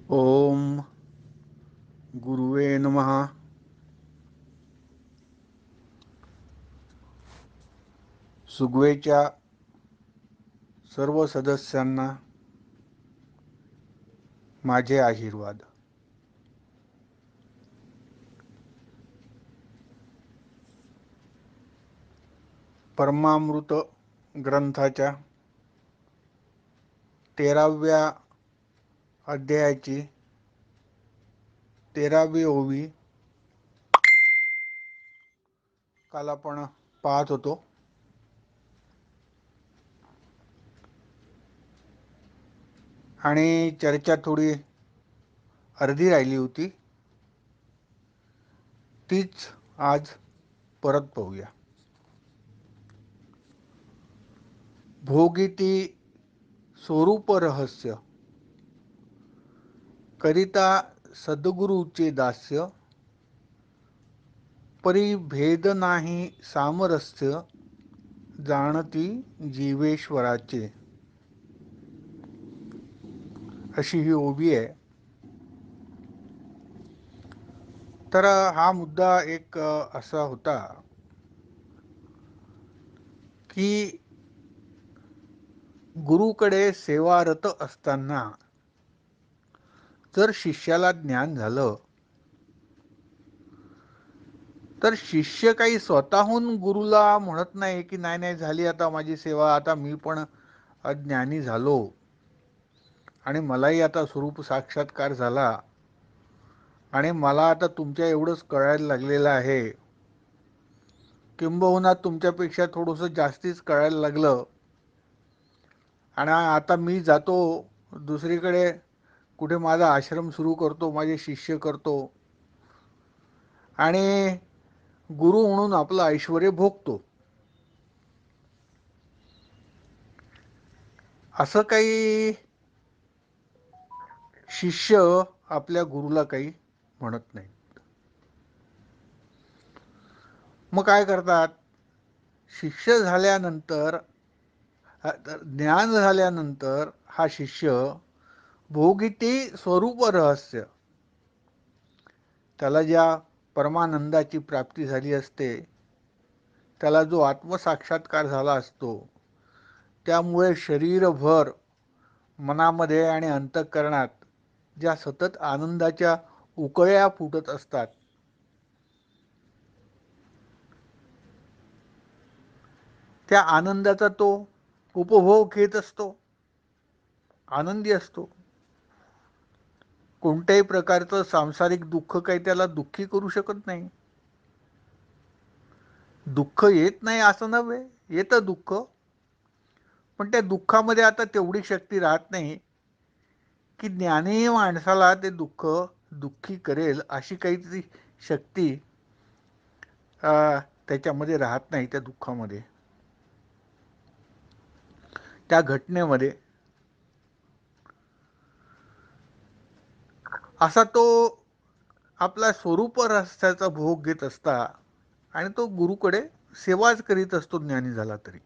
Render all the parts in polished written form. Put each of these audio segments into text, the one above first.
ओम गुरुवे नमः. सुगवेच्या सर्व सदस्यांना माझे आशीर्वाद. परमामृत ग्रंथाच्या 13व्या अध्यायाची 13वी ओवी काल आपण पाहत होतो. आणि चर्चा थोडी अर्धी राहिली होती, तीच आज परत पाहूया. भोगिती स्वरूप रहस्य करिता सद्गुरूचे दास्य, परिभेद नाही सामरस्य जाणती जीवेश्वराचे. अशी ही ओवी आहे. तर हा मुद्दा एक असा होता की गुरुकडे सेवारत असताना जर शिष्याला ज्ञान झालं तर शिष्य काही स्वतःहून गुरुला म्हणत नाही की नाही नाही झाली आता माझी सेवा, आता मी पण ज्ञानी झालो आणि मलाही आता स्वरूप साक्षात्कार झाला आणि मला आता तुमच्या एवढंच कळायला लागलेलं आहे, किंबहुना तुमच्यापेक्षा थोडंसं जास्तीच कळायला लागलं आणि आता मी जातो दुसरीकडे, कुठे माझा आश्रम सुरू करतो, माझे शिष्य करतो आणि गुरु म्हणून आपलं ऐश्वर्य भोगतो. असं काही शिष्य आपल्या गुरुला काही म्हणत नाही. मग काय करतात, शिष्य झाल्यानंतर, ज्ञान झाल्यानंतर हा शिष्य भोगिती स्वरूप रहस्य, त्याला ज्या परमानंदाची प्राप्ती झाली असते, त्याला जो आत्मसाक्षात्कार झाला असतो, त्यामुळे शरीरभर मनामध्ये आणि अंतःकरणात ज्या सतत आनंदाच्या उकळ्या फुटत असतात, त्या आनंदाचा तो उपभोग घेत असतो, आनंदी असतो. कोणत्याही प्रकारचं सांसारिक दुःख काही त्याला दुःखी करू शकत नाही. दुःख येत नाही असं नव्हे, येतं दुःख, पण त्या दुःखामध्ये आता तेवढी शक्ती राहत नाही की ज्ञानी माणसाला ते दुःख दुःखी करेल अशी काहीतरी शक्ती त्याच्यामध्ये राहत नाही. त्या दुःखामध्ये, त्या घटनेमध्ये असा तो आपला स्वरूप रहस्याचा भोग घेत असता आणि तो गुरुकडे सेवाच करीत असतो ज्ञानी झाला तरी.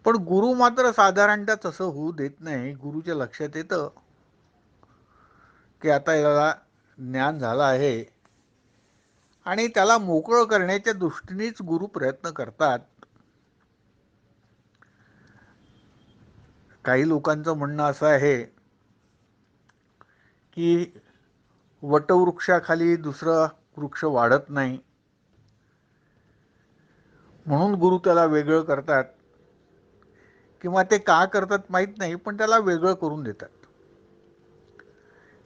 पण गुरु मात्र साधारणतः तसं होऊ देत नाही. गुरुच्या लक्षात येतं की आता याला ज्ञान झालं आहे आणि त्याला मोकळं करण्याच्या दृष्टीनेच गुरु प्रयत्न करतात. काही लोकांचं म्हणणं असं आहे की वटवृक्षाखाली दुसरा वृक्ष वाढत नाही, म्हणून गुरु त्याला वेगळं करतात, किंवा ते का करतात माहीत नाही, पण त्याला वेगळं करून देतात.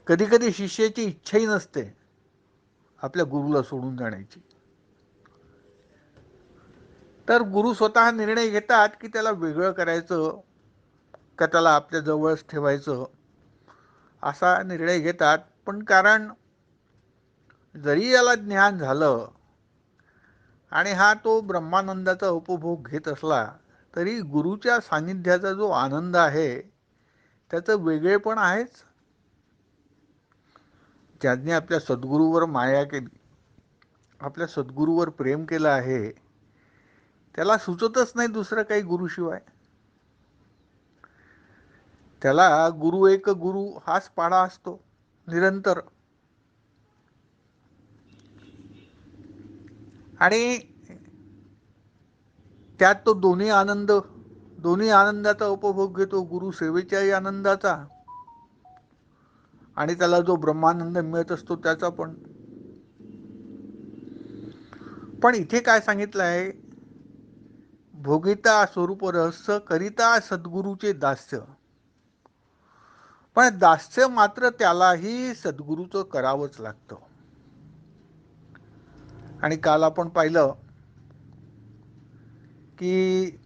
कधी कधी शिष्याची इच्छाही नसते आपल्या गुरुला सोडून जाण्याची, तर गुरु स्वतः निर्णय घेतात की त्याला वेगळं करायचं का त्याला आपल्या जवळच ठेवायचं, असा निर्णय घेतात. पण कारण जरी याला ज्ञान झालं आणि हा तो ब्रह्मानंदाचा उपभोग घेत असला तरी गुरुच्या सानिध्याचा जो आनंद आहे त्याचं वेगळेपण आहेच. ज्यांनी आपल्या सद्गुरूवर माया केली, आपल्या सद्गुरूवर प्रेम केलं आहे, त्याला सुचतच नाही दुसरं काही गुरुशिवाय. त्याला गुरु एक गुरु हाच पाढा असतो निरंतर. आणि त्यात तो दोन्ही आनंदाचा उपभोग घेतो, गुरु सेवेच्याही आनंदाचा आणि त्याला जो ब्रह्मानंद मिळत असतो त्याचा पण. पण इथे काय सांगितलं आहे, भोगिता स्वरूप रहस्य करिता सद्गुरूचे दास्य. पण दास्य मात्र त्यालाही सद्गुरूचं करावंच लागतं. आणि काल आपण पाहिलं की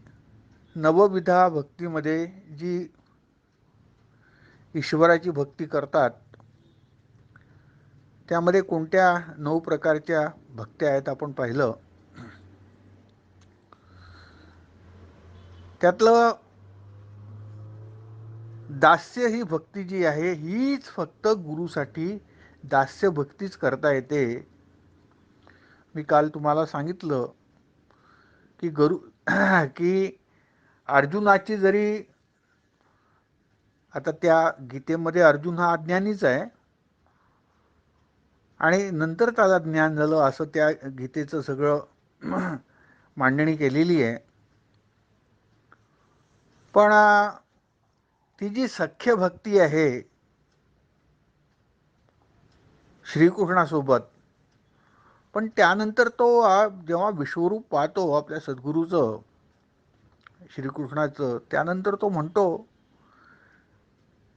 नवविधा भक्तीमध्ये जी ईश्वराची भक्ती करतात त्यामध्ये कोणत्या 9 प्रकारच्या भक्त्या आहेत आपण पाहिलं. त्यातलं दास्य ही भक्ती जी आहे हीच फक्त गुरुसाठी दास्य भक्तीच करता येते. मी काल तुम्हाला सांगितलं की की अर्जुनाची जरी, आता त्या गीतेमध्ये अर्जुन हा अज्ञानीच आहे आणि नंतर त्याला ज्ञान झालं असं त्या गीतेचं सगळं मांडणी केलेली आहे. पण ती जी सख्य भक्ती आहे श्रीकृष्णासोबत, पण त्यानंतर तो जेव्हा विश्वरूप पाहतो आपल्या सद्गुरूचं श्रीकृष्णाचं, त्यानंतर तो म्हणतो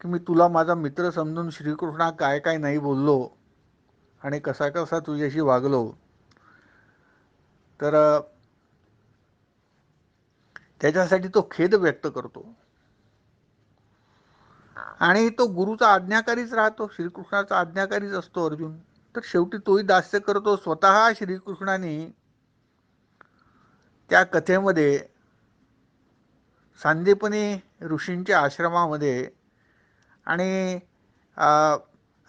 की मी तुला माझा मित्र समजून श्रीकृष्णा काय काय नाही बोललो आणि कसा कसा तुझ्याशी वागलो, तर त्याच्यासाठी तो खेद व्यक्त करतो. आणि तो गुरुचा आज्ञाकारीच राहतो, श्रीकृष्णाचा आज्ञाकारीच असतो अर्जुन. तर शेवटी तोही दास्य करतो. स्वतः श्रीकृष्णाने त्या कथेमध्ये सांदीपनी ऋषींच्या आश्रमामध्ये आणि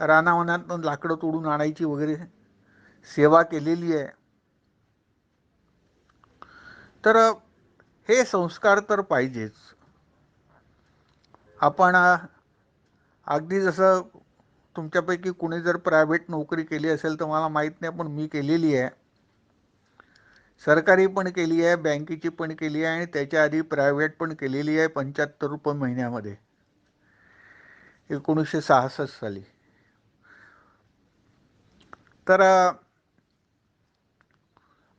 रानावनातून लाकडं तोडून आणायची वगैरे सेवा केलेली आहे. तर हे संस्कार तर पाहिजेच. आपण अगदी जसं तुमच्यापैकी कुणी जर प्रायव्हेट नोकरी केली असेल तर मला माहीत नाही, पण मी केलेली आहे. सरकारी पण केली आहे, बँकेची पण केली आहे आणि त्याच्या आधी प्रायव्हेट पण केलेली आहे 75 रुपये महिन्यामध्ये 1966 साली. तर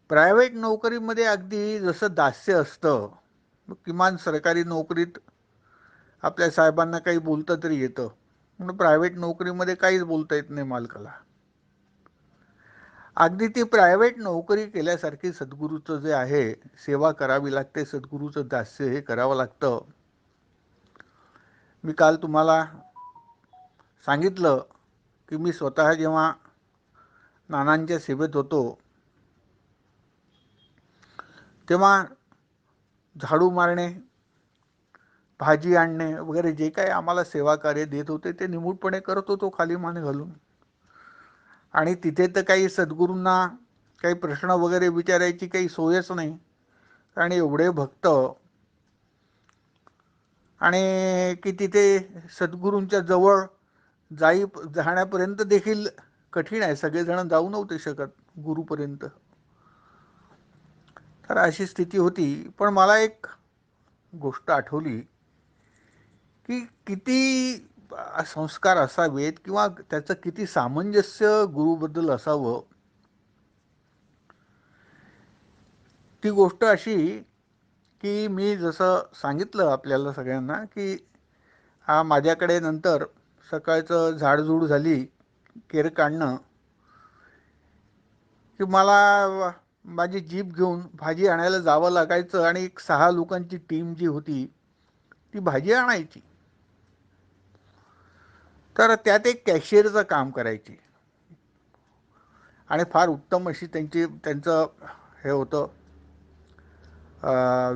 प्रायव्हेट नोकरीमध्ये अगदी जसं दास्य असतं, किमान सरकारी नोकरीत आपल्या साहेबांना काही बोलता तरी येतं, म्हणून प्रायव्हेट नोकरीमध्ये काहीच बोलता येत नाही मालकाला. अगदी ती प्रायव्हेट नोकरी केल्यासारखी सद्गुरूचं जे आहे सेवा करावी लागते, सद्गुरूचं दास्य हे करावं लागतं. मी काल तुम्हाला सांगितलं की मी स्वतः जेव्हा नानांच्या सेवेत होतो तेव्हा झाडू मारणे, भाजी आणणे वगैरे जे काही आम्हाला सेवा कार्य देत होते ते निमूटपणे करत होतो खाली मान घालून. आणि तिथे तर काही सद्गुरूंना काही प्रश्न वगैरे विचारायची काही सोयच नाही, आणि एवढे भक्त आणि की तिथे सद्गुरूंच्या जवळ जाण्यापर्यंत देखील कठीण आहे, सगळेजण जाऊ नव्हते शकत गुरुपर्यंत. तर अशी स्थिती होती. पण मला एक गोष्ट आठवली की किती संस्कार असावेत किंवा त्याचं किती सामंजस्य गुरुबद्दल असावं. ती गोष्ट अशी की मी जसं सांगितलं आपल्याला सगळ्यांना की माझ्याकडे नंतर सकाळचं झाडझूड झाली, केर काढणं, की मला माझी जीप घेऊन भाजी आणायला जावं लागायचं आणि एक 6 लोकांची टीम जी होती ती भाजी आणायची. तर त्यात एक कॅशियरचं काम करायची आणि फार उत्तम अशी त्यांचं हे होतं,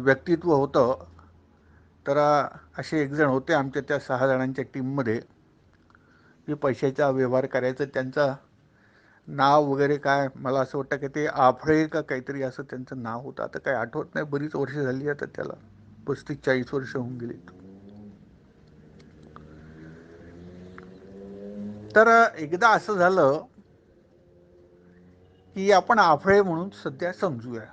व्यक्तित्व होतं. तर असे एक जण होते आमच्या त्या 6 जणांच्या टीममध्ये जे पैशाचा व्यवहार करायचं. त्यांचं नाव वगैरे काय मला असं वाटतं की ते आफळे का काहीतरी असं त्यांचं नाव होतं. आता काही आठवत नाही, बरीच वर्ष झाली आता, त्याला 35-40 वर्ष होऊन गेली. तर एकदा असं झालं की आपण आफळे म्हणून सध्या समजूया.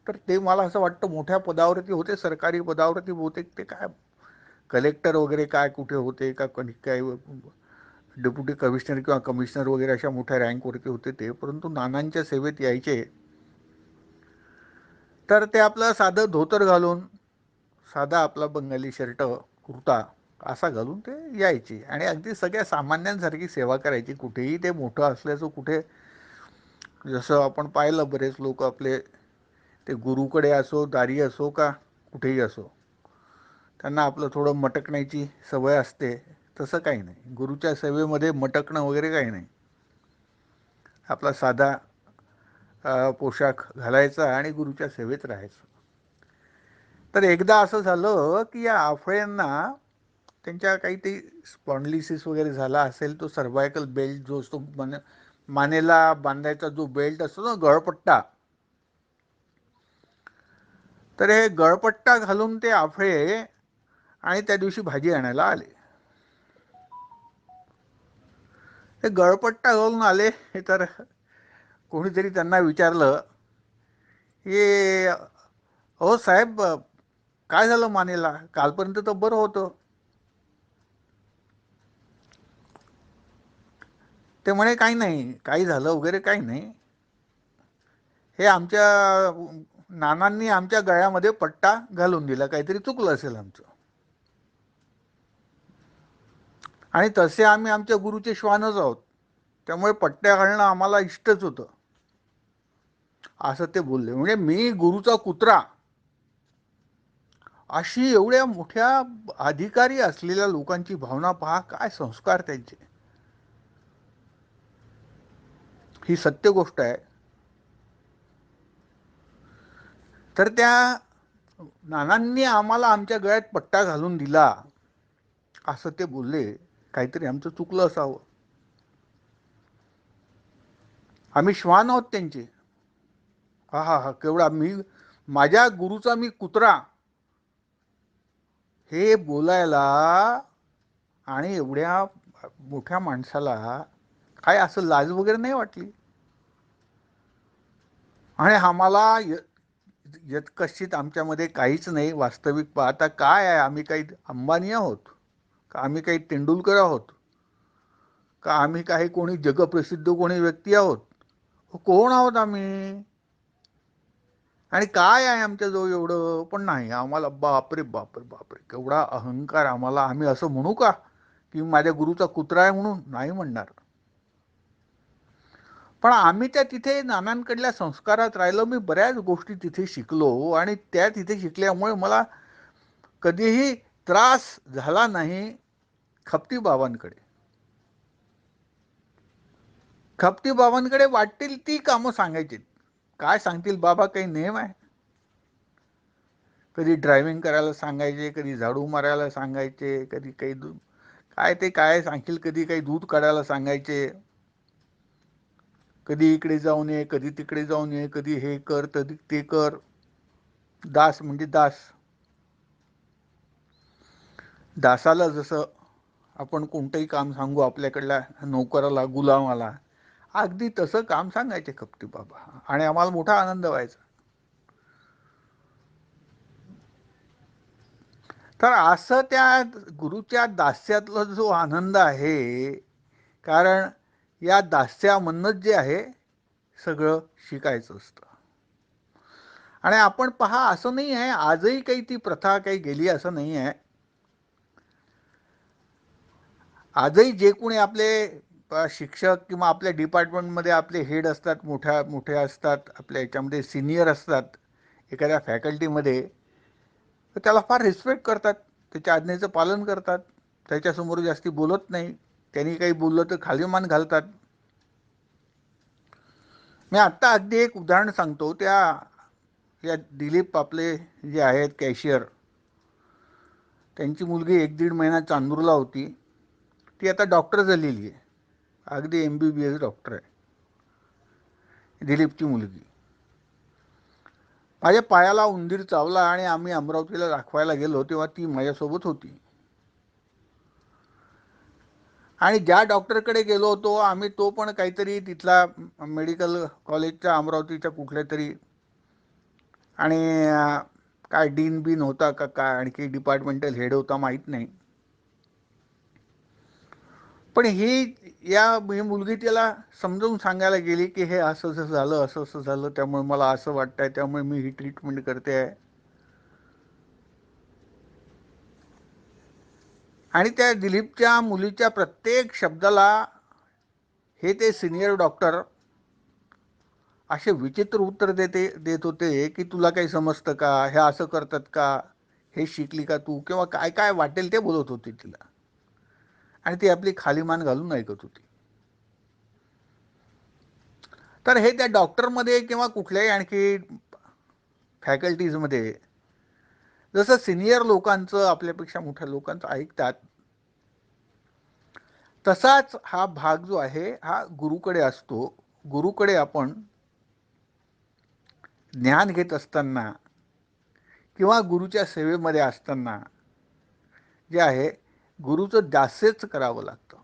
तर ते मला असं वाटतं मोठ्या पदावरती होते, सरकारी पदावरती बहुतेक ते काय कलेक्टर वगैरे काय कुठे होते का काय डेप्युटी कमिशनर किंवा कमिशनर वगैरे अशा मोठ्या रँकवरती होते ते, परंतु नानांच्या सेवेत यायचे. तर ते आपलं साधं धोतर घालून, साधा आपला बंगाली शर्ट कुर्ता असा घालून ते यायचे आणि अगदी सगळ्या सामान्यांसारखी सेवा करायची. कुठेही ते मोठं असल्याचं कुठे, जसं आपण पाहिलं बरेच लोक आपले ते गुरुकडे असो, दारी असो का कुठेही असो, त्यांना आपलं थोडं मटकण्याची सवय असते. तसं काही नाही, गुरुच्या सेवेमध्ये मटकणं वगैरे काही नाही. आपला साधा पोशाख घालायचा आणि गुरुच्या सेवेत राहायचं. तर एकदा असं झालं की या आफळ्यांना त्यांच्या काही ते स्पॉन्डिलिसिस वगैरे झाला असेल, तो सर्वायकल बेल्ट जो असतो मानेला बांधायचा जो बेल्ट असतो ना, गळपट्टा, तर हे गळपट्टा घालून ते आफळे आणि त्या दिवशी भाजी आणायला आले. हे गळपट्टा घालून आले तर कोणीतरी त्यांना विचारलं की हो साहेब, काय झालं मानेला, कालपर्यंत तर बरं होतं. ते म्हणे काही नाही, काही झालं वगैरे काही नाही, हे आमच्या नानांनी आमच्या गळ्यामध्ये पट्टा घालून दिला, काहीतरी चुकलं असेल आमचं, आणि तसे आम्ही आमच्या गुरुचे श्वानच आहोत, त्यामुळे पट्ट्या घालणं आम्हाला इष्टच होतं, असं ते बोलले. म्हणजे मी गुरुचा कुत्रा, अशी एवढ्या मोठ्या अधिकारी असलेल्या लोकांची भावना पहा, काय संस्कार त्यांचे. ही सत्य गोष्ट आहे. तर त्या नानांनी आम्हाला आमच्या गळ्यात पट्टा घालून दिला असं ते बोलले, काहीतरी आमचं चुकलं असावं, आम्ही श्वान आहोत त्यांचे. हा हा हा, केवढा मी, माझ्या गुरुचा मी कुत्रा, हे बोलायला आणि एवढ्या मोठ्या माणसाला काय असं लाज वगैरे नाही वाटली. आणि आम्हाला यत्कश्चित आमच्यामध्ये काहीच नाही, वास्तविक पाहता काय आहे, आम्ही काही अंबानी आहोत का, आम्ही काही तेंडुलकर आहोत का, आम्ही काही कोणी जगप्रसिद्ध कोणी व्यक्ती आहोत, कोण आहोत आम्ही, आणि काय आहे आमच्याजवळ एवढं. पण नाही, आम्हाला बापरे बापरे बापरे केवढा अहंकार आम्हाला. आम्ही असं म्हणू का की माझ्या गुरुचा कुत्रा आहे म्हणून, नाही म्हणणार. पण आम्ही त्या तिथे नानांकडल्या संस्कारात राहिलो, मी बऱ्याच गोष्टी तिथे शिकलो आणि त्या तिथे शिकल्यामुळे मला कधीही त्रास झाला नाही. खपटी बाबांकडे, खपटी बाबांकडे वाटतील ती कामं सांगायची. काय सांगतील बाबा, काही नेम आहे? कधी ड्रायव्हिंग करायला सांगायचे, कधी झाडू मारायला सांगायचे, कधी काही काय ते काय सांगतील, कधी काही दूध काढायला सांगायचे, कधी इकडे जाऊन ये, कधी तिकडे जाऊन ये, कधी हे कर, कधी ते कर. दास म्हणजे दास. दासाला जसं आपण कोणतंही काम सांगू आपल्याकडल्या नोकराला, गुलामाला, अगदी तसं काम सांगायचे खपटी बाबा, आणि आम्हाला मोठा आनंद व्हायचा. तर असं त्या गुरुच्या दास्यातला जो आनंद आहे, कारण या दास्यामधनंच जे आहे सगळं शिकायचं असतं. आणि आपण पहा, असं नाही आहे आजही काही ती प्रथा काही गेली असं नाही आहे. आजही जे कोणी आपले शिक्षक किंवा आपल्या डिपार्टमेंटमध्ये आपले हेड असतात, मोठ्या मोठ्या असतात, आपल्या याच्यामध्ये सिनियर असतात एखाद्या फॅकल्टीमध्ये, तर त्याला फार रिस्पेक्ट करतात, त्याच्या आज्ञेचं पालन करतात, त्याच्यासमोर जास्ती बोलत नाही, त्यांनी काही बोललं तर खाली मान घालतात. मी आत्ता अगदी एक उदाहरण सांगतो. या दिलीप आपले जे आहेत कॅशियर, त्यांची मुलगी 1-1.5 महिना चांदूरला होती, ती आता डॉक्टर झालेली आहे, अगदी MBBS डॉक्टर आहे दिलीपची मुलगी. माझ्या पायाला उंदीर चावला आणि आम्ही अमरावतीला दाखवायला गेलो तेव्हा ती माझ्यासोबत होती. आणि ज्या डॉक्टरकडे गेलो होतो आम्ही, तो पण काहीतरी तिथला मेडिकल कॉलेजच्या अमरावतीच्या कुठल्या तरी, आणि काय डीन बिन होता का काय, आणखी डिपार्टमेंटल हेड होता माहीत नाही. पण ही मुलगी त्याला समजावून सांगायला गेली की हे असं असं झालं, असं असं झालं, त्यामुळे मला असं वाटतंय, त्यामुळे मी ही ट्रीटमेंट करते आहे. आणि त्या दिलीपच्या मुलीच्या प्रत्येक शब्दाला हे ते सिनियर डॉक्टर असे विचित्र उत्तर देत होते की तुला काही समजतं का, हे असं करतात का, हे शिकली का तू, किंवा काय काय वाटेल ते बोलत होते तिला. आणि ती आपली खाली मान घालून ऐकत होती. तर हे त्या डॉक्टरमध्ये किंवा कुठल्याही आणखी फॅकल्टीजमध्ये जसं सिनियर लोकांचं, आपल्यापेक्षा मोठ्या लोकांचं ऐकतात, तसाच हा भाग जो आहे हा गुरुकडे असतो. गुरुकडे आपण ज्ञान घेत असताना किंवा गुरुच्या सेवेमध्ये असताना जे आहे गुरुचं दास्यच करावं लागतं.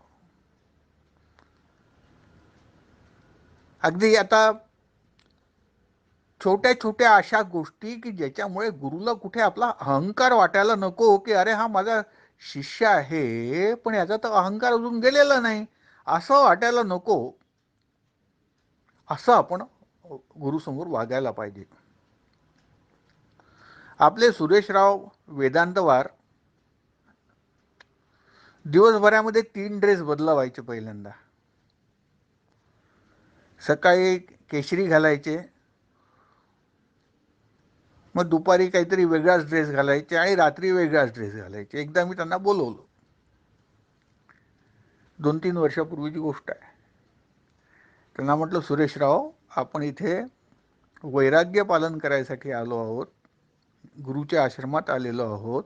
अगदी आता छोट्या छोट्या अशा गोष्टी की ज्याच्यामुळे गुरुला कुठे आपला अहंकार वाटायला नको की अरे हा माझा शिष्य आहे पण याचा तर अहंकार अजून गेलेला नाही असं वाटायला नको, असं आपण गुरुसमोर वागायला पाहिजे. आपले सुरेशराव वेदांतवार दिवसभरामध्ये 3 ड्रेस बदलावायचे. पहिल्यांदा सकाळी केशरी घालायचे, मग दुपारी काहीतरी वेगळाच ड्रेस घालायचे आणि रात्री वेगळाच ड्रेस घालायचे. एकदा मी त्यांना बोलवलं, 2-3 वर्षापूर्वीची गोष्ट आहे. त्यांना म्हटलं सुरेशराव, आपण इथे वैराग्य पालन करायसाठी आलो आहोत, गुरुच्या आश्रमात आलेलो आहोत.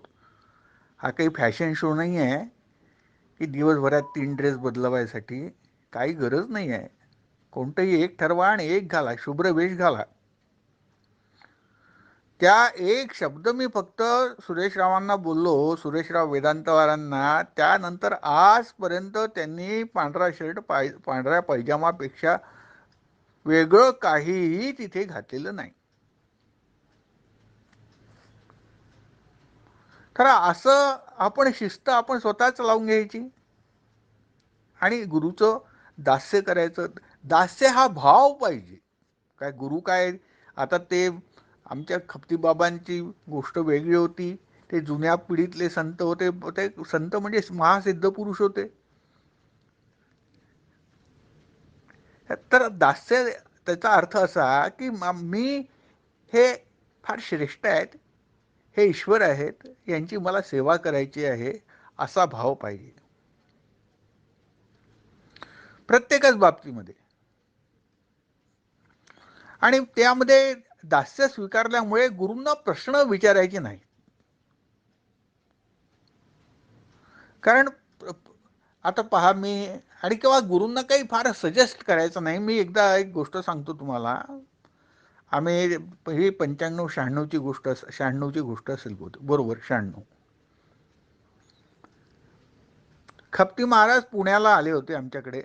हा काही फॅशन शो नाही आहे की दिवसभरात 3 ड्रेस बदलवायसाठी. काही गरज नाही आहे. कोणतंही एक ठरवा आणि एक घाला, शुभ्र वेश घाला. त्या एक शब्द मी फक्त सुरेशरावांना बोललो, सुरेशराव वेदांतवारांना. त्यानंतर आजपर्यंत त्यांनी पांढरा शर्ट, पांढऱ्या पैजामापेक्षा वेगळं काहीही तिथे घातलेलं नाही. तर असं आपण शिस्त आपण स्वतःच लावून घ्यायची आणि गुरुचं दास्य करायचं. दास्य हा भाव पाहिजे. काय गुरु काय, आता ते आमच्या खपतीबाबांची गोष्ट वेगळी होती. ते जुन्या पिढीतले संत होते. ते संत म्हणजे महासिद्ध पुरुष होते. तर दास्य त्याचा अर्थ असा की मी हे फार श्रेष्ठ आहेत, हे ईश्वर आहेत, यांची मला सेवा करायची आहे, असा भाव पाहिजे प्रत्येकच बाबतीमध्ये. आणि त्यामध्ये दास्य स्वीकारल्यामुळे गुरूंना प्रश्न विचारायचे नाही. कारण आता पहा, मी आणि किंवा गुरूंना काही फार सजेस्ट करायचं नाही. मी एकदा एक गोष्ट सांगतो तुम्हाला. आम्ही ही 95-96ची गोष्ट, 96ची गोष्ट असेल बरोबर, 96. खपती महाराज पुण्याला आले होते आमच्याकडे.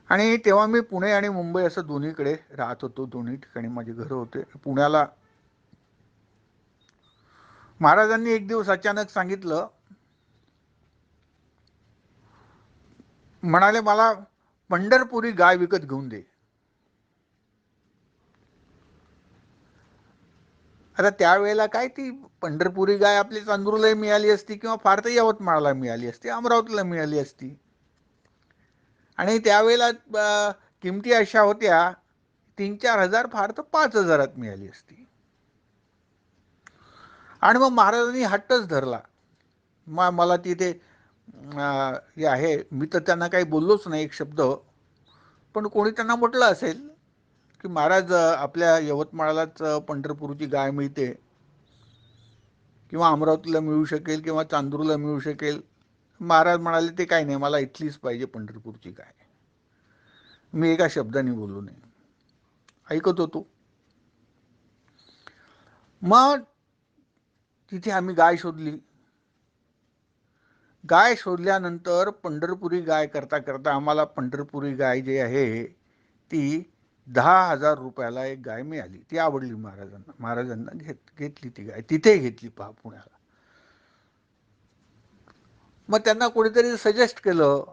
आणि तेव्हा मी पुणे आणि मुंबई असं दोन्हीकडे राहत होतो. दोन्ही ठिकाणी माझे घर होते. पुण्याला महाराजांनी एक दिवस अचानक सांगितलं, म्हणाले मला पंढरपुरी गाय विकत घेऊन दे. आता त्यावेळेला काय, ती पंढरपुरी गाय आपली चांदूरला मिळाली असती किंवा फार तर यवतमाळला मिळाली असती, अमरावतीला मिळाली असती. आणि त्यावेळेला किमती अशा होत्या, 3-4 हजार, फार तर 5,000 मिळाली असती. आणि मग महाराजांनी हट्टच धरला. मला तिथे हे आहे, मी तर त्यांना काही बोललोच नाही एक शब्द. पण कोणी त्यांना म्हटलं असेल की महाराज आपल्या यवतमाळलाच पंढरपूरची गाय मिळते, किंवा अमरावतीला मिळू शकेल किंवा चांदूरला मिळू शकेल. महाराज म्हणाले ते काही नाही, मला इथलीच पाहिजे पंढरपूरची गाय. मी एका शब्दाने बोललो नाही, ऐकत होतो. मग तिथे आम्ही गाय शोधली. गाय शोधल्यानंतर पंढरपुरी गाय करता करता आम्हाला पंढरपुरी गाय जी आहे ती 10,000 रुपयाला एक गाय मिळाली. ती आवडली महाराजांना. महाराजांना घेतली ती गाय. तिथे घेतली पहा पुण्याला. मग त्यांना कोणीतरी सजेस्ट केलं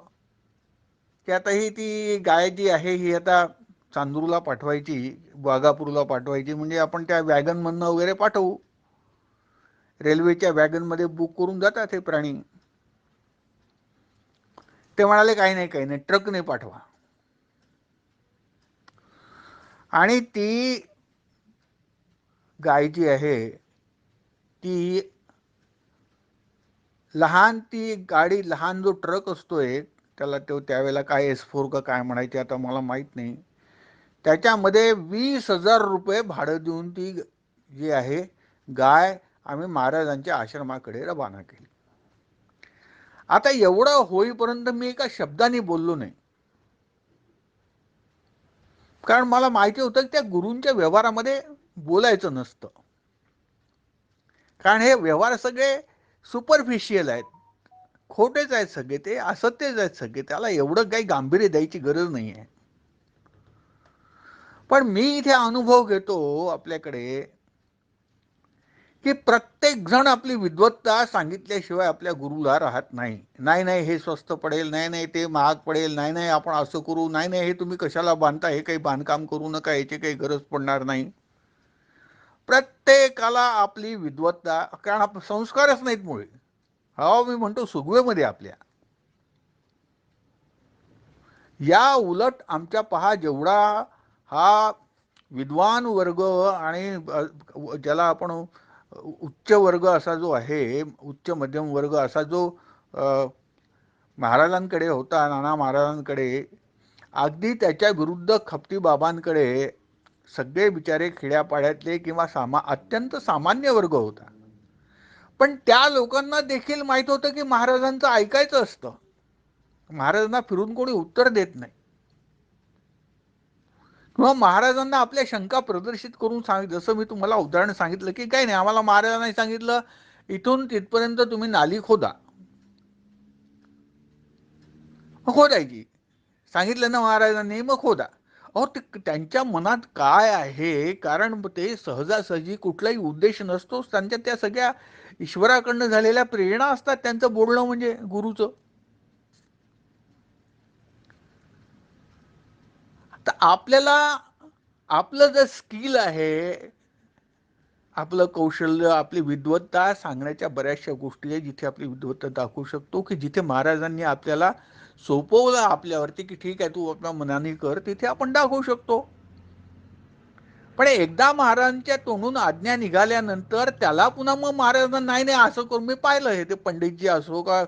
की आता ही ती गाय जी आहे ही आता चांदूरला पाठवायची, वाघापूरला पाठवायची, म्हणजे आपण त्या वॅगनमधनं वगैरे पाठवू. रेल्वेच्या वॅगनमध्ये बुक करून जातात हे प्राणी. ते म्हणाले काही नाही काही नाही, ट्रकने पाठवा. आणि ती गाय जी आहे ती लहान, ती गाडी लहान, जो ट्रक असतोय त्याला तो त्यावेळेला काय S4 का काय म्हणायचे आता मला माहित नाही, त्याच्यामध्ये 20,000 रुपये भाडं देऊन ती जी आहे गाय आम्ही महाराजांच्या आश्रमाकडे रवाना केली. आता एवढं होईपर्यंत मी एका शब्दाने बोललो नाही, कारण मला माहिती होतं की त्या गुरूंच्या व्यवहारामध्ये बोलायचं नसतं. कारण हे व्यवहार सगळे सुपरफिशियल आहेत, खोटेच आहेत सगळे, ते असत्यच आहेत सगळे, त्याला एवढं काही गांभीर्य द्यायची गरज नाही आहे. पण मी इथे अनुभव घेतो आपल्याकडे की प्रत्येक जण आपली विद्वत्ता सांगितल्याशिवाय आपल्या गुरुला राहत नाही. नाही नाही हे स्वस्त पडेल, नाही नाही ते महाग पडेल, नाही नाही आपण असं करू, नाही नाही हे तुम्ही कशाला बांधता, हे काही बांधकाम करू नका, याची काही गरज पडणार नाही. प्रत्येकाला आपली विद्वत्ता, कारण आपण संस्कारच नाहीत मुळे. हा मी म्हणतो सुगवेमध्ये आपल्या या उलट आमच्या पहा जेवढा हा विद्वान वर्ग आणि ज्याला आपण उच्च वर्ग असा जो आहे, उच्च मध्यम वर्ग असा जो महाराजांकडे होता, नाना महाराजांकडे, अगदी त्याच्या विरुद्ध खपती बाबांकडे सगळे बिचारे खेड्यापाड्यातले किंवा अत्यंत सामान्य वर्ग होता. पण त्या लोकांना देखील माहित होतं की महाराजांचं ऐकायचं असतं. महाराजांना फिरून कोणी उत्तर देत नाही, किंवा महाराजांना आपल्या शंका प्रदर्शित करून जसं मी तुम्हाला उदाहरण सांगितलं की काही नाही, आम्हाला महाराजांनी सांगितलं इथून तिथपर्यंत तुम्ही नाली खोदा, खोदायची सांगितलं ना महाराजांनी, मग खोदा. अहो ते त्यांच्या मनात काय आहे, कारण ते सहजासहजी कुठलाही उद्देश नसतोच त्यांच्या, त्या सगळ्या ईश्वराकडनं झालेल्या प्रेरणा असतात त्यांचं बोलणं म्हणजे गुरुचं. तर आपल्याला आपलं जे स्किल आहे, आपलं कौशल्य, आपली विद्वत्ता सांगण्याच्या बऱ्याचशा गोष्टी आहे जिथे आपली विद्वत्ता दाखवू शकतो, की जिथे महाराजांनी आपल्याला सोपवलं आपल्यावरती की ठीक आहे तू आपल्या मनाने कर, तिथे आपण दाखवू शकतो. पण एकदा महाराजांच्या तोंडून आज्ञा निघाल्यानंतर त्याला पुन्हा मग महाराजांना नाही नाही असं करून, मी पाहिलं हे ते पंडितजी असो का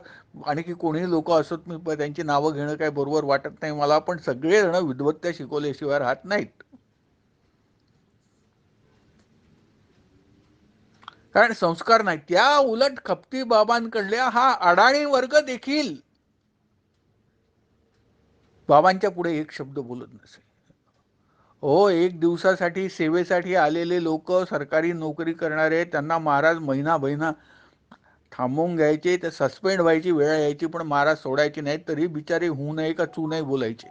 आणखी कोणी लोक असत, मी त्यांची नावं घेणं काही बरोबर वाटत नाही मला, पण सगळे जण विद्वत्ता शिकवल्याशिवाय राहत नाहीत. कारण संस्कार नाही. त्या उलट खपती बाबांकडल्या हा अडाणी वर्ग देखील बाबांच्या पुढे एक शब्द बोलत नसे. हो, एक दिवसासाठी सेवेसाठी आलेले लोक, सरकारी नोकरी करणारे, त्यांना महाराज महिना महिना थांबवून घ्यायचे, ते सस्पेंड व्हायची वेळ यायची, पण महाराज सोडायचे नाही, तरी बिचारे होऊ नये का चू नाही बोलायचे.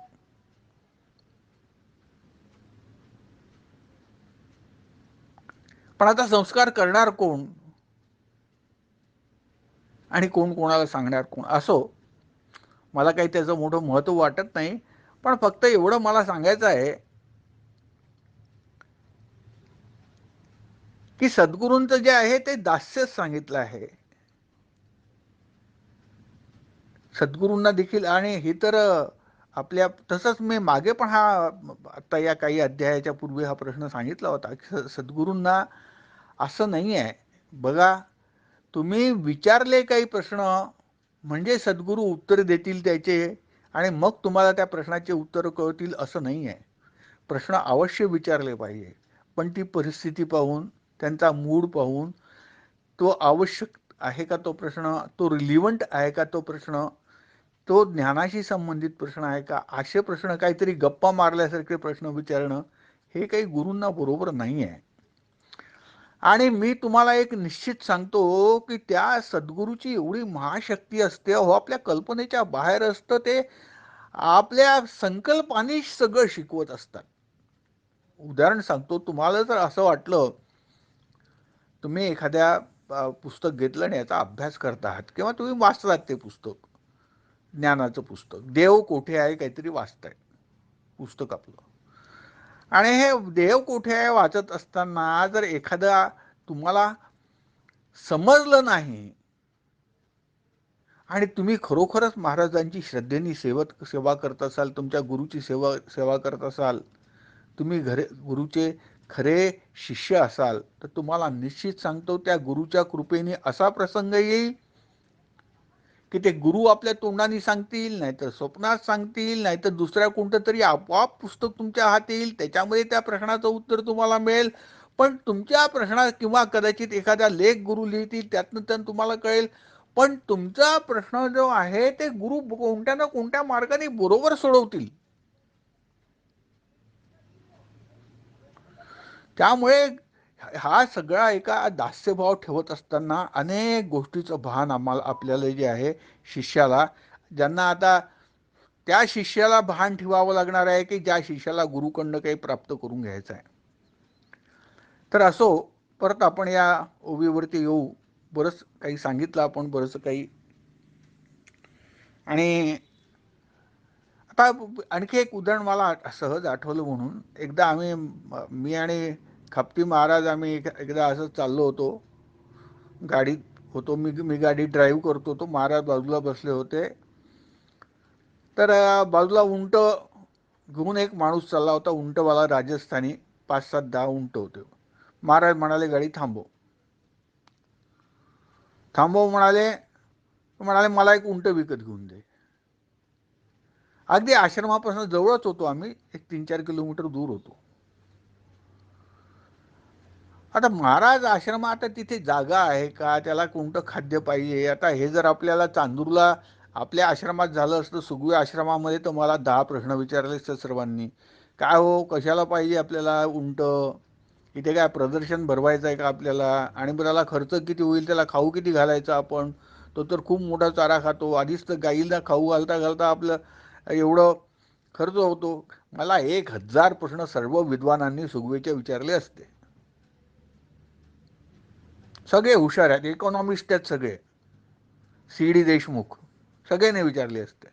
पण आता संस्कार करणार कोण आणि कोण कोणाला सांगणार कोण, असो, मला काही त्याचं मोठं महत्व वाटत नाही. पण फक्त एवढं मला सांगायचं आहे की सद्गुरूंचं जे आहे ते दास्यच सांगितलं आहे. सद्गुरूंना देखील, आणि हे तर आपल्या तसंच मी मागे पण हा आता या काही अध्यायाच्या पूर्वी हा प्रश्न सांगितला होता की सद्गुरूंना असं नाही आहे. बघा, तुम्ही विचारले काही प्रश्न म्हणजे सद्गुरू उत्तर देतील त्याचे, आणि मग तुम्हाला त्या प्रश्नाचे उत्तर कळतील असं नाही आहे. प्रश्न अवश्य विचारले पाहिजे, पण ती परिस्थिती पाहून, त्यांचा मूड पाहून, तो आवश्यक आहे का तो प्रश्न, तो रिलिव्हंट आहे का तो प्रश्न, तो ज्ञानाशी संबंधित प्रश्न आहे का, असे प्रश्न काहीतरी गप्पा मारल्यासारखे प्रश्न विचारणं हे काही गुरूंना बरोबर नाही आहे. आणि मी तुम्हाला एक निश्चित सांगतो की त्या सद्गुरूची एवढी महाशक्ती असते, अहो आपल्या कल्पनेच्या बाहेर असतं ते. आपल्या संकल्पाने सगळं शिकवत असतात. उदाहरण सांगतो, तुम्हाला जर असं वाटलं, तुम्ही एखाद्या पुस्तक घेतलं आणि याचा अभ्यास करत आहात किंवा तुम्ही वाचलात ते पुस्तक, ज्ञानाचं पुस्तक, देव कोठे आहे काहीतरी वाचताय पुस्तक आपलं, आणि हे देव कोठे आहे वाचत असताना जर एखादा तुम्हाला समजलं नाही आणि तुम्ही खरोखरच महाराजांची श्रद्धेने सेवा करत असाल, तुमच्या गुरुची सेवा करत असाल, तुम्ही गुरुचे खरे शिष्य असाल, तर तुम्हाला निश्चित सांगतो त्या गुरुच्या कृपेने असा प्रसंग येईल की ते गुरु आपल्या तोंडाने सांगतील, नाहीतर स्वप्नात सांगतील, नाहीतर दुसऱ्या कोणतं तरी आपोआप पुस्तक तुमच्या हात येईल, त्याच्यामध्ये त्या प्रश्नाचं उत्तर तुम्हाला मिळेल. पण तुमच्या प्रश्नात किंवा कदाचित एखादा लेख गुरु लिहितील, त्यातनं तुम्हाला कळेल. पण तुमचा प्रश्न जो आहे ते गुरु कोणत्या ना कोणत्या मार्गाने बरोबर सोडवतील. त्यामुळे हा सगळा एका दास्यभाव ठेवत असताना अनेक गोष्टीचं भान आपल्याला जे आहे शिष्याला, ज्यांना आता त्या शिष्याला भान ठेवावं लागणार आहे की ज्या शिष्याला गुरुकडनं काही प्राप्त करून घ्यायचं आहे. तर असो, परत आपण या ओवीवरती येऊ. बरंच काही सांगितलं आपण, बरंच काही. आणि आता आणखी एक उदाहरण मला सहज आठवलं म्हणून, एकदा मी आणि खपटी महाराज आम्ही एकदा असं चाललो होतो, गाडीत होतो, मी गाडी ड्राईव्ह करतो होतो, महाराज बाजूला बसले होते. तर बाजूला उंट घेऊन एक माणूस चालला होता, उंटवाला राजस्थानी, 5-7-10 उंट होते. महाराज म्हणाले गाडी थांबव. थांबव म्हणाले, म्हणाले मला एक उंट विकत घेऊन दे. अगदी आश्रमापासून जवळच होतो आम्ही, एक 3-4 किलोमीटर दूर होतो. आता महाराज आश्रमा, आता तिथे जागा आहे का, त्याला कोणतं खाद्य पाहिजे. आता हे जर आपल्याला चांदूरला आपल्या आश्रमात झालं असतं, सुगवे आश्रमामध्ये, तर मला 10 प्रश्न विचारले असते सर्वांनी. काय हो, कशाला पाहिजे आपल्याला उंट, इथे काय प्रदर्शन भरवायचं आहे का आपल्याला, आणि त्याला खर्च किती होईल, त्याला खाऊ किती घालायचा आपण, तो तर खूप मोठा चारा खातो, आधीच तर गाईला खाऊ घालता घालता आपलं एवढं खर्च होतो. मला 1000 प्रश्न सर्व विद्वानांनी सुगवेचे विचारले असते. सगळे हुशार आहेत, इकॉनॉमिस्ट आहेत सगळे, सी.डी. देशमुख, सगळ्यांनी विचारले असते.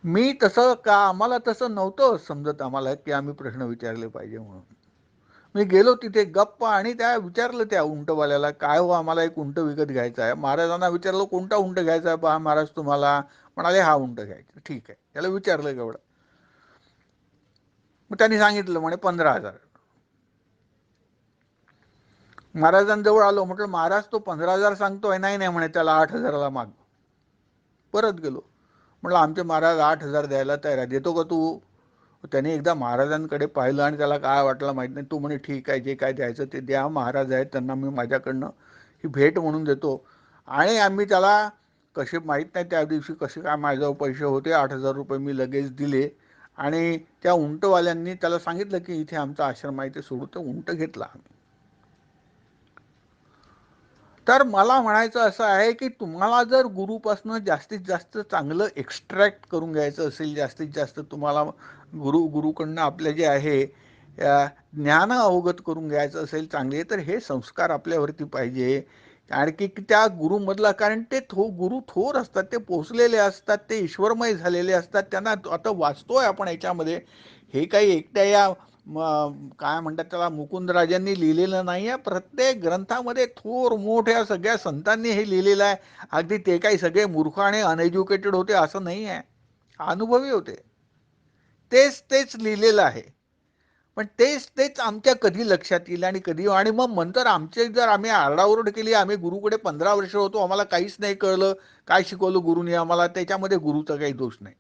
मी तसं का, आम्हाला तसं नव्हतं समजत आम्हाला की आम्ही प्रश्न विचारले पाहिजे म्हणून. मी गेलो तिथे गप्प आणि त्या विचारलं त्या उंटवाल्याला, काय हो आम्हाला एक उंट विकत घ्यायचा आहे. महाराजांना विचारलं कोणता उंट घ्यायचा आहे पहा महाराज तुम्हाला. म्हणाले हा उंट घ्यायचा. ठीक आहे, त्याला विचारलं एवढं. मग त्यांनी सांगितलं म्हणे 15,000. महाराजांजवळ आलो, म्हटलं महाराज तो 15,000 सांगतोय. नाही नाही म्हणे, त्याला 8,000ला माग. परत गेलो, म्हटलं आमचे महाराज 8,000 द्यायला तयार आहे, देतो का तू. त्याने एकदा महाराजांकडे पाहिलं आणि त्याला काय वाटलं माहित नाही. तू म्हणे ठीक आहे, जे काय द्यायचं ते द्या, महाराज आहेत त्यांना मी माझ्याकडनं ही भेट म्हणून देतो. आणि आम्ही त्याला कसे माहीत नाही त्या दिवशी कसे काय माझ्याजवळ पैसे होते, 8,000 रुपये मी लगेच दिले. आणि त्या उंटवाल्यांनी त्याला सांगितलं की इथे आमचा आश्रम आहे, ते सोडू. तर उंट घेतला आम्ही. तर मला म्हणायचं असं आहे की तुम्हाला जर गुरुपासून जास्तीत जास्त चांगलं एक्स्ट्रॅक्ट करून घ्यायचं असेल, जास्तीत जास्त तुम्हाला गुरुकडनं आपल्या जे आहे ज्ञान अवगत करून घ्यायचं असेल चांगले, तर हे संस्कार आपल्यावरती पाहिजे. आणखी त्या गुरुमधला, कारण ते गुरु थोर असतात, ते पोचलेले असतात, ते ईश्वरमय झालेले असतात. त्यांना आता वाचतोय आपण याच्यामध्ये, हे काही एकट्या या काय म्हणतात त्याला मुकुंदराजांनी लिहिलेलं नाही आहे. प्रत्येक ग्रंथामध्ये थोर मोठ्या सगळ्या संतांनी हे लिहिलेलं आहे. अगदी ते काही सगळे मूर्ख आणि अनएज्युकेटेड होते असं नाही आहे, अनुभवी होते. तेच तेच लिहिलेलं आहे. पण तेच तेच आमच्या कधी लक्षात येईल आणि कधी, आणि मग नंतर आमचे जर आम्ही आरडाओरड केली, आम्ही गुरुकडे 15 वर्ष होतो, आम्हाला काहीच नाही कळलं, काय शिकवलं गुरुने आम्हाला, त्याच्यामध्ये गुरुचा काही दोष नाही.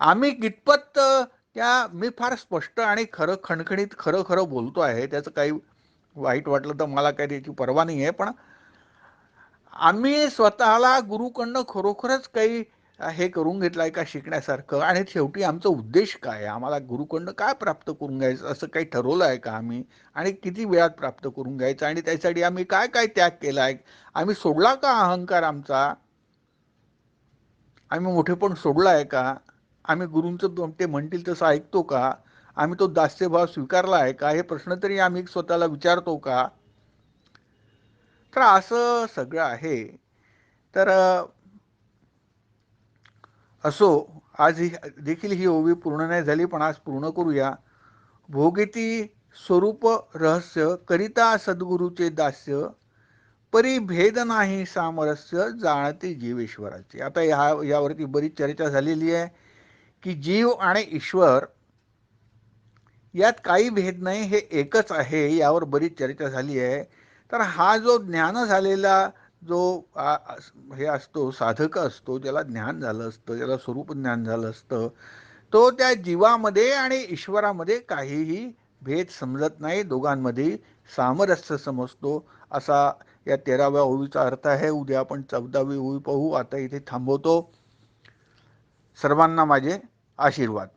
आम्ही कितपत मी फार स्पष्ट आणि खरं खणखणीत खरं खरं बोलतो आहे, त्याचं काही वाईट वाटलं तर मला काही त्याची पर्वा नाही आहे. पण आम्ही स्वतःला गुरुकडनं खरोखरच काही हे करून घेतलं आहे का शिकण्यासारखं, आणि शेवटी आमचा उद्देश काय आहे, आम्हाला गुरुकडनं काय प्राप्त करून घ्यायचं असं काही ठरवलं आहे का आम्ही, आणि किती वेळात प्राप्त करून घ्यायचं, आणि त्यासाठी आम्ही काय काय त्याग केला आहे, आम्ही सोडला का अहंकार आमचा, आम्ही मोठेपण सोडला आहे का, आम्ही गुरूंचं ते म्हणतील तसं ऐकतो का, आम्ही तो दास्यभाव स्वीकारला आहे का, हे प्रश्न तरी आम्ही स्वतःला विचारतो का. तर असं सगळं आहे. तर असो, आज देखील ही ओवी पूर्ण नाही झाली, पण आज पूर्ण करूया. भोगीती स्वरूप रहस्य करिता सद्गुरूचे दास्य, परी भेद नाही सामरस्य जाणते जीवेश्वराचे. आता यावरती बरीच चर्चा झालेली आहे की जीव आणि ईश्वर यात काही भेद नाही, हे एकच आहे, यावर बरीच चर्चा झाली आहे. तर हा जो ज्ञान झालेला जो हे असतो, साधक असतो, ज्याला ज्ञान झालं असतं, ज्याला स्वरूप ज्ञान झालं असतं, तो त्या जीवामध्ये आणि ईश्वरामध्ये काहीही भेद समजत नाही, दोघांमध्ये सामरस्य समजतो. असा या 13व्या ओवीचा अर्थ आहे. उद्या आपण 14वी ओवी पाहू. आता इथे थांबवतो. सर्वांना माझे आशीर्वाद.